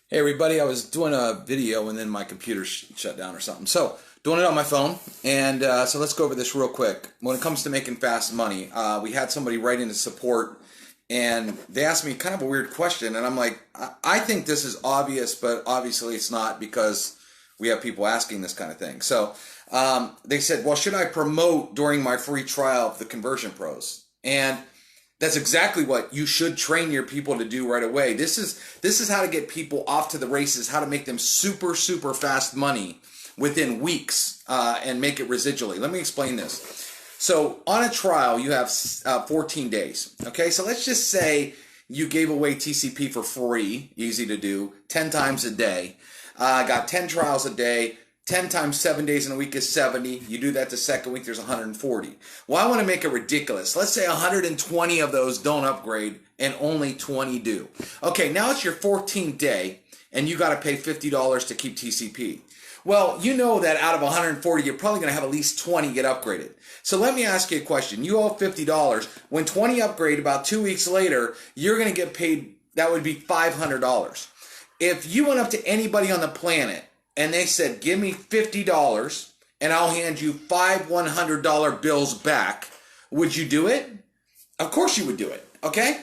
Hey everybody, I was doing a video and then my computer shut down or something. So, doing it on my phone, and so let's go over this real quick. When it comes to making fast money, we had somebody write into support and they asked me kind of a weird question, and I'm like, I think this is obvious, but obviously it's not because we have people asking this kind of thing. So, they said, well, should I promote during my free trial of the Conversion Pros? And that's exactly what you should train your people to do right away. This is how to get people off to the races, how to make them super fast money within weeks and make it residually. Let me explain this. So on a trial, you have 14 days. Okay, so let's just say you gave away TCP for free, easy to do, 10 times a day. Got 10 trials a day. 10 times 7 days in a week is 70. You do that the second week, there's 140. Well, I want to make it ridiculous. Let's say 120 of those don't upgrade and only 20 do. Okay, now it's your 14th day and you got to pay $50 to keep TCP. Well, you know that out of 140, you're probably going to have at least 20 get upgraded. So let me ask you a question. You owe $50. When 20 upgrade, about 2 weeks later, you're going to get paid, that would be $500. If you went up to anybody on the planet and they said, give me $50 and I'll hand you five $100 bills back, would you do it? Of course you would do it, okay?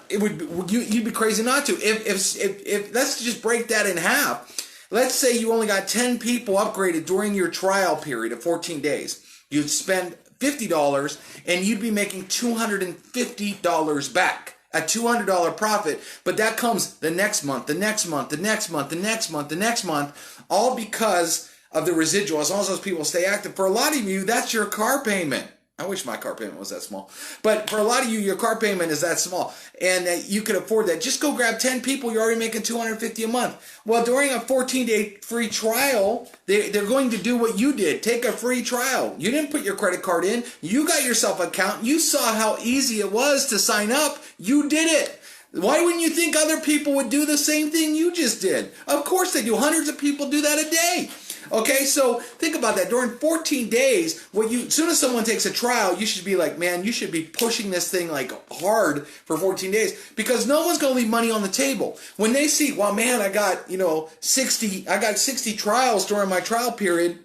You'd be crazy not to. If let's just break that in half. Let's say you only got 10 people upgraded during your trial period of 14 days. You'd spend $50 and you'd be making $250 back. A $200 profit, but that comes the next month, the next month, the next month, the next month, the next month, all because of the residual. As long as those people stay active. For a lot of you, that's your car payment. I wish my car payment was that small. But for a lot of you, your car payment is that small. And you could afford that. Just go grab 10 people. You're already making $250 a month. Well, during a 14-day free trial, they're going to do what you did. Take a free trial. You didn't put your credit card in. You got yourself an account. You saw how easy it was to sign up. You did it. Why wouldn't you think other people would do the same thing you just did? Of course they do. Hundreds of people do that a day. Okay, so think about that. During 14 days, as soon as someone takes a trial, you should be like, man, you should be pushing this thing like hard for 14 days because no one's going to leave money on the table. When they see, well, man, I got 60 trials during my trial period.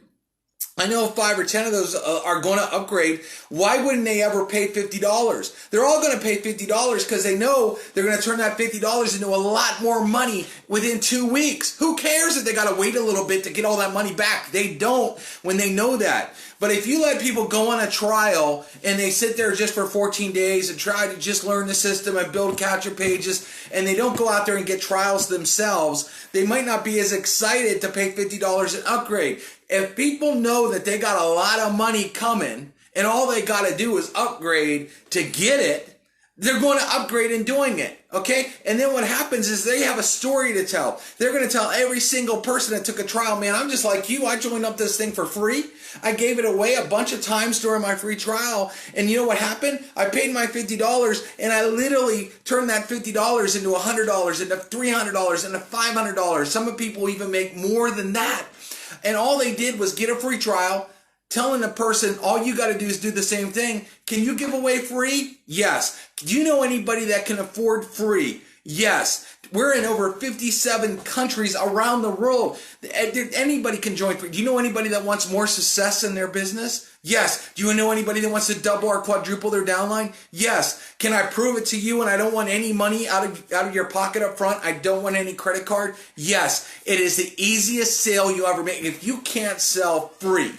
I know 5 or 10 of those are going to upgrade. Why wouldn't they ever pay $50? They're all going to pay $50 because they know they're going to turn that $50 into a lot more money within 2 weeks. Who cares if they got to wait a little bit to get all that money back? They don't when they know that. But if you let people go on a trial and they sit there just for 14 days and try to just learn the system and build capture pages and they don't go out there and get trials themselves, they might not be as excited to pay $50 an upgrade. If people know that they got a lot of money coming and all they got to do is upgrade to get it, they're going to upgrade in doing it, okay? And then what happens is they have a story to tell. They're going to tell every single person that took a trial, man, I'm just like you. I joined up this thing for free. I gave it away a bunch of times during my free trial. And you know what happened? I paid my $50 and I literally turned that $50 into $100, into $300, into $500. Some people even make more than that. And all they did was get a free trial, telling the person, all you got to do is do the same thing. Can you give away free? Yes. Do you know anybody that can afford free? Yes. We're in over 57 countries around the world. Anybody can join free. Do you know anybody that wants more success in their business? Yes. Do you know anybody that wants to double or quadruple their downline? Yes. Can I prove it to you and I don't want any money out of your pocket up front? I don't want any credit card? Yes. It is the easiest sale you ever make. If you can't sell free,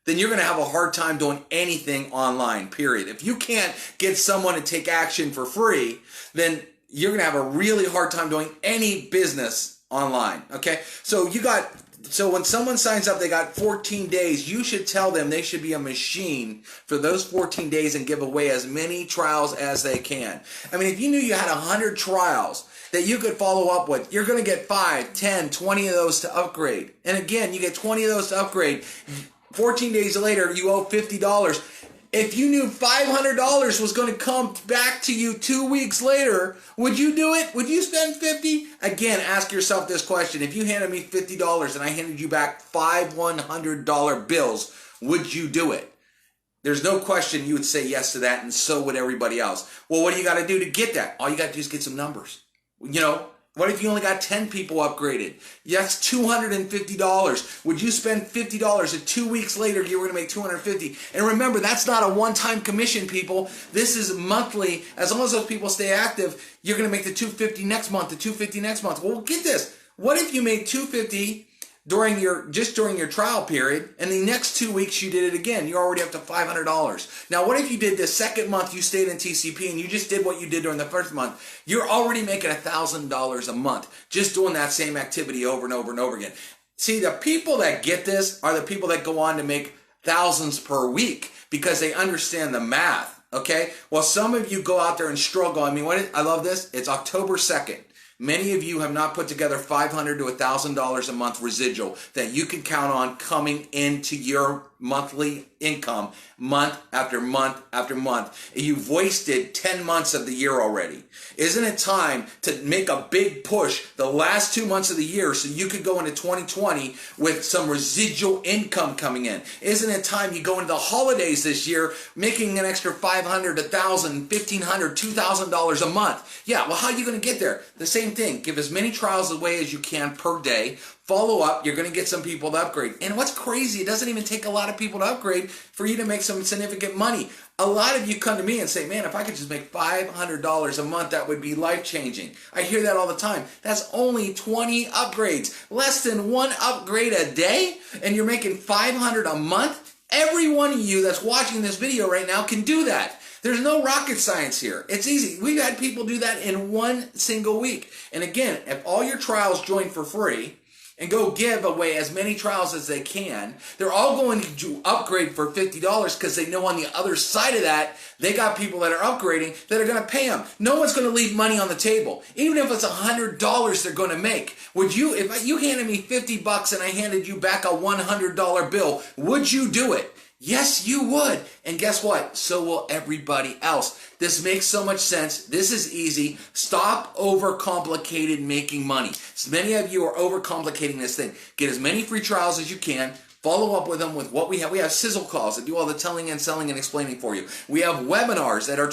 then you're going to have a hard time doing anything online, period. If you can't get someone to take action for free, then you're going to have a really hard time doing any business online, okay? So when someone signs up, they got 14 days. You should tell them they should be a machine for those 14 days and give away as many trials as they can. I mean, if you knew you had 100 trials that you could follow up with, you're going to get 5, 10, 20 of those to upgrade. And again, you get 20 of those to upgrade. 14 days later, you owe $50. If you knew $500 was going to come back to you 2 weeks later, would you do it? Would you spend $50? Again, ask yourself this question. If you handed me $50 and I handed you back 5 $100 bills, would you do it? There's no question you would say yes to that, and so would everybody else. Well, what do you got to do to get that? All you got to do is get some numbers. What if you only got 10 people upgraded? That's $250. Would you spend $50 and 2 weeks later you were going to make $250? And remember, that's not a one-time commission, people. This is monthly. As long as those people stay active, you're going to make the $250 next month, the $250 next month. Well, get this. What if you made $250 during your trial period, and the next 2 weeks you did it again? You're already up to $500. Now, what if you did the second month you stayed in TCP and you just did what you did during the first month? You're already making $1,000 a month just doing that same activity over and over and over again. See, the people that get this are the people that go on to make thousands per week because they understand the math, okay? Well, some of you go out there and struggle. I mean, I love this. It's October 2nd. Many of you have not put together $500 to $1,000 a month residual that you can count on coming into your monthly income month after month after month. You've wasted 10 months of the year already. Isn't it time to make a big push the last 2 months of the year so you could go into 2020 with some residual income coming in? Isn't it time you go into the holidays this year making an extra $500, $1,000, $1,500, $2,000 a month? Yeah, well, how are you going to get there? The same thing. Give as many trials away as you can per day. Follow up, you're going to get some people to upgrade. And what's crazy, it doesn't even take a lot of people to upgrade for you to make some significant money. A lot of you come to me and say, man, if I could just make $500 a month, that would be life-changing. I hear that all the time. That's only 20 upgrades. Less than one upgrade a day, and you're making $500 a month? Every one of you that's watching this video right now can do that. There's no rocket science here. It's easy. We've had people do that in one single week. And again, if all your trials join for free, and go give away as many trials as they can, they're all going to upgrade for $50 because they know on the other side of that, they got people that are upgrading that are going to pay them. No one's going to leave money on the table. Even if it's $100 they're going to make. Would you, if you handed me $50 and I handed you back a $100 bill, would you do it? Yes, you would. And guess what? So will everybody else. This makes so much sense. This is easy. Stop overcomplicated making money. So many of you are overcomplicating this thing. Get as many free trials as you can. Follow up with them with what we have. We have sizzle calls that do all the telling and selling and explaining for you. We have webinars that are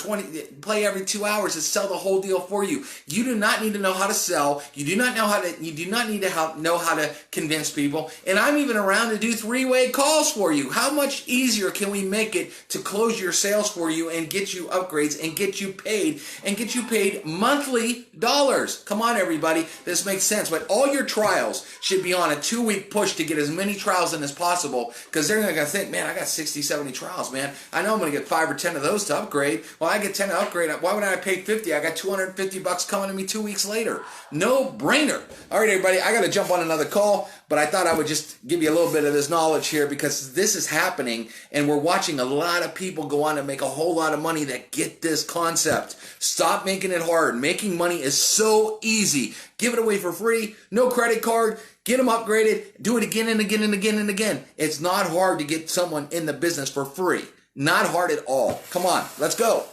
play every 2 hours that sell the whole deal for you. You do not need to know how to sell. You do not need to know how to convince people. And I'm even around to do 3-way calls for you. How much easier can we make it to close your sales for you and get you upgrades and get you paid monthly dollars? Come on, everybody. This makes sense. But all your trials should be on a 2-week push to get as many trials in as possible, because they're going to think, man, I got 60, 70 trials, man. I know I'm going to get 5 or 10 of those to upgrade. Well, I get 10 to upgrade. Why would I pay 50? I got $250 coming to me 2 weeks later. No brainer. All right, everybody, I got to jump on another call, but I thought I would just give you a little bit of this knowledge here because this is happening, and we're watching a lot of people go on to make a whole lot of money that get this concept. Stop making it hard. Making money is so easy. Give it away for free. No credit card. Get them upgraded. Do it again and again and again and again. It's not hard to get someone in the business for free. Not hard at all. Come on, let's go.